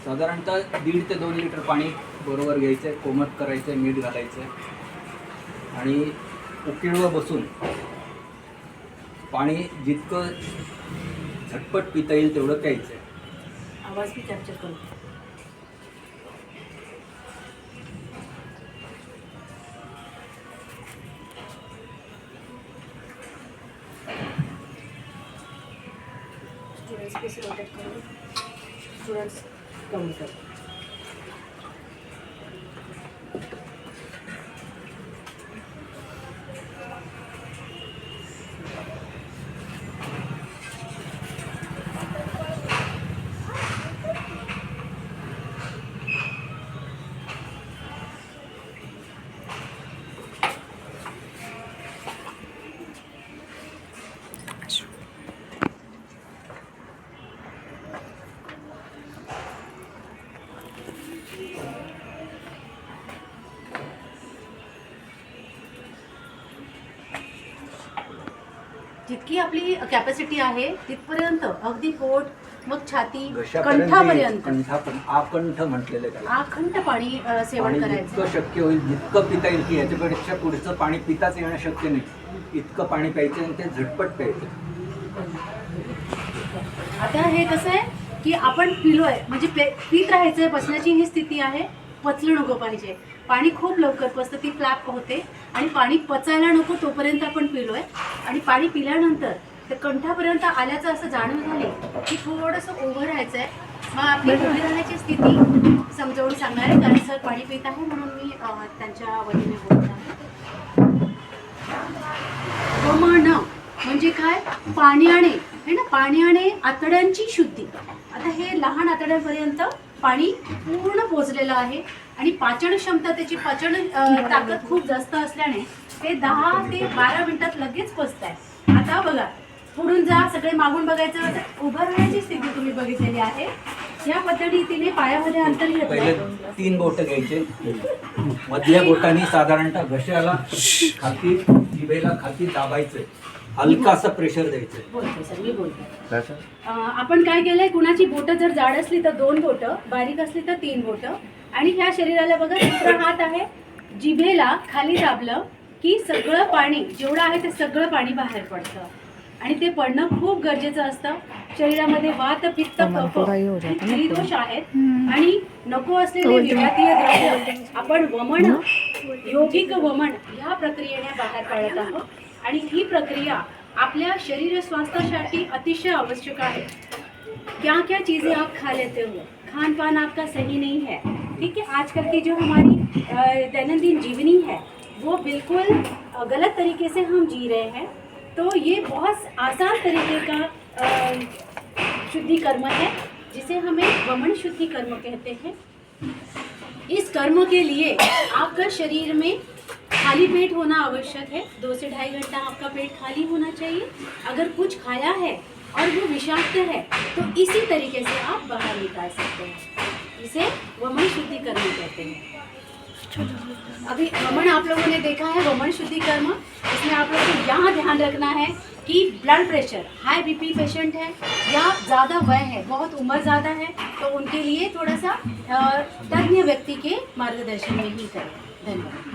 साधारणतः 1.5 ते 2 लिटर पाणी बरोबर घ्यायचं आहे, कोमट करायचं आहे, मीठ घालायचं आहे आणि उकिळवा बसून पाणी जितकं झटपट पिता येईल तेवढं प्यायचं आहे. आवाज भी कॅप्चर करू. स्टुडंट्स पे रोटेट करू. स्टुडंट्स काउंट कर. जितकी आपली कॅपॅसिटी आहे तिथपर्यंत अगदी पोट, मग छाती, कंठापर्यंत आकंठ म्हटलेलं आहे त्याला. आखंड पाणी सेवन आणि करायचं. जितकं शक्य होईल जितकं पिता येईल की याच्यापेक्षा पुढचं पाणी पिताच येणं शक्य नाही, इतकं पाणी प्यायचं आणि ते झटपट प्यायचं. आता हे कसं आहे की आपण पिलोय म्हणजे पीत राहायचंय, बसण्याची ही स्थिती आहे. पचलं नको पाहिजे. पाणी खूप लवकर पचतं, ती फ्लॅप होते आणि पाणी पचायला नको तोपर्यंत आपण पिलोय. आणि पाणी पिल्यानंतर ते कंठापर्यंत आल्याचं असं जाणीव झाली की थोडंसं उभं राहायचं आहे. मग आपली उभी राहण्याची स्थिती समजावून सांगणार आहे, कारण सर पाणी पित आहे म्हणून मी त्यांच्या वतीने बोलत आहे. वमन म्हणजे काय? पाण्याने है ना, पाण्याने आतड्यांची शुद्धी. आता हे लहान आतड्यांपर्यंत पाणी पूर्ण पोचलेलं आहे आणि पाचन क्षमता, त्याची पचन ताकद खूप जास्त असल्याने ते 10 ते 12 मिनिटात लगेच पचत आहे. आता बघा, पुढून जा, सगळे मागून बघायचं. उभं राहण्याची स्थिती तुम्ही बघितलेली आहे. या पद्धतीने पायामध्ये अंतर पहिले घेतलं. 3 बोट घ्यायचे. मधल्या बोटांनी साधारणतः घशाला खाली, जिभेला खाली दाबायचं, हलकासा प्रेशर द्यायचं. बोलते सर, मी बोलते. आपण काय केलंय, कुणाची बोटं जर जाड असली तर 2 बोटं, बारीक असली तर 3 बोटं. आणि ह्या शरीराला बघा, दुसरा हात आहे, जिभेला खाली दाबलं की सगळं पाणी जेवढं आहे ते सगळं पाणी बाहेर पडतं. आणि ते पडणं खूप गरजेचं असतं. शरीरामध्ये वात, पित्त, कफ त्रिदोष आहेत आणि नको असलेले विघातीय द्रव्य आपण वमन, योगिक वमन ह्या प्रक्रियेने बाहेर काढत आहोत. आणि ही प्रक्रिया आपल्या शरीर स्वास्थ्यासाठी अतिशय आवश्यक है. क्या क्या चीज़ें आप खा लेते हो, खान पान आपका सही नहीं है, ठीक है. आजकल की जो हमारी दैनंदिन जीवनी है वो बिल्कुल गलत तरीके से हम जी रहे हैं. तो ये बहुत आसान तरीके का शुद्धि कर्म है जिसे हमें वमन शुद्धि कर्म कहते हैं. इस कर्म के लिए आपका शरीर में खाली पेट होना आवश्यक है. 2 से 2.5 घंटा आपका पेट खाली होना चाहिए. अगर कुछ खाया है और वो विषाक्त है तो इसी तरीके से आप बाहर निकाल सकते हैं. इसे वमन शुद्धि कर्म कहते हैं. अभी वमन आप लोगों ने देखा है, वमन शुद्धि कर्म. इसमें आप लोगों को यहाँ ध्यान रखना है कि ब्लड प्रेशर, हाई बीपी पेशेंट है या ज़्यादा वय है, बहुत उम्र ज़्यादा है, तो उनके लिए थोड़ा सा तज्ञ व्यक्ति के मार्गदर्शन में ही करें. धन्यवाद.